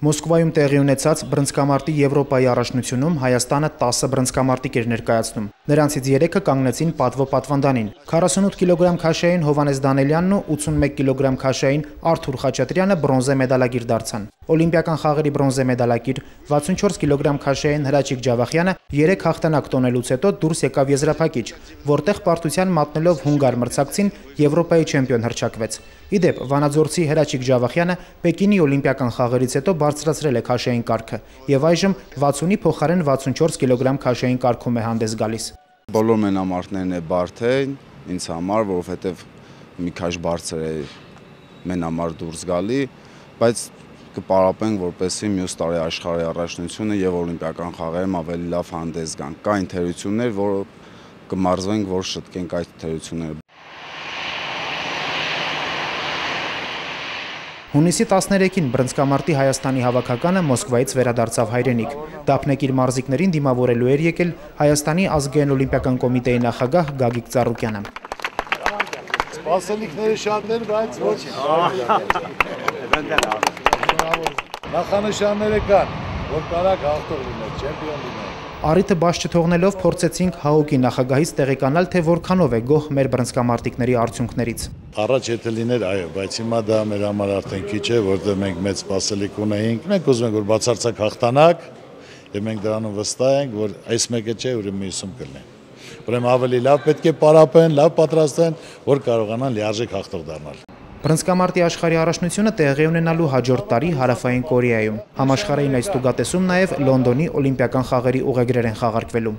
Մոսկվայում տեղի ունեցած բռնցքամարտի Եվրոպայի առաջնությունում Հայաստանը 10 բռնցքամարտիկ էր ներկայացնում։ Նրանցից 3-ը կանգնեցին պատվո պատվանդանին։ 48 կիլոգրամ քաշային Հովհաննես Դանելյանն ու 81 կիլոգրամ քաշային Արթուր Խաչատրյանը բրոնզե մեդալագիր դարձան։ Օլիմպիական խաղերի բրոնզե մեդալակիր 64 կիլոգրամ քաշային Հրաչիկ Ջավախյանը 3 հաղթանակ տոնելուց հետո դուրս եկավ եզրափակիչ, որտեղ պարտության մատնելով հունգար մրցակցին Եվրոպայի չեմպիոն հռչակվեց։ Իդեպ Վանաձորցի Հրաչիկ Ջավախյանը Պեկինի օլիմպիական խաղերից հետո բարձրացրել է քաշային կարգը եւ այժմ 60-ի փոխարեն 64 կիլոգրամ քաշային կարգում է հանդես գալիս։ Բոլոր մենամարտներն է բարդ են ինձ համար, որովհետեւ մի քիչ բարձր է մենամարտ դուրս գալի, բայց կպարապենք, որպեսզի մյուս տարի աշխարհի առաջնությունը եւ օլիմպիական խաղերում ավելի լավ հանդես գան։ Կա ընթերություններ, որ կմարզվենք, որ շտկենք այդ ընթերությունները։ Հունիսի 13-ին բռնցքամարտի Հայաստանի հավաքականը Մոսկվայից վերադարձավ հայրենիք։ Դափնեկիր մարզիկներին դիմավորելու էր եկել Հայաստանի ազգային օլիմպիական կոմիտեի նախագահ Գագիկ Ծառուկյանը։ Սպասելիքները շատ են, բայց ոչ նախանշանները կան, որ կարակ հաղթող լինել, չեմպիոն լինել։ Առիթը բաց չթողնելով փորձեցինք ՀԱՕԿ-ի նախագահից տեղեկանալ, թե որքանով է գոհ մեր բռնցքամարտիկների արդյունքներից։ Առաջ եթե լիներ, այո, բայց հիմա դա մեր համար արդեն քիչ է, որտեղ մենք մեծ սպասելիք ունեինք։ Մենք ուզում ենք, որ բացարձակ հաղթանակ, եւ մենք դրանում վստահ ենք, որ այս մեկը չէ, ուրեմն մյուսում կլինի։ Ուրեմն ավելի լավ պետք է պարապեն, լավ պատրաստեն, որ կարողանան լիարժեք հաղթող դառնալ։ Բռնցքամարտի աշխարհի առաջնությունը տեղի ունենալու հաջորդ տարի Հարավային Կորեայում։ Համաշխարհային այս տուգատեսում նաև Լոնդոնի օլիմպիական խաղերի ուղեգրեր են խաղարկվելու։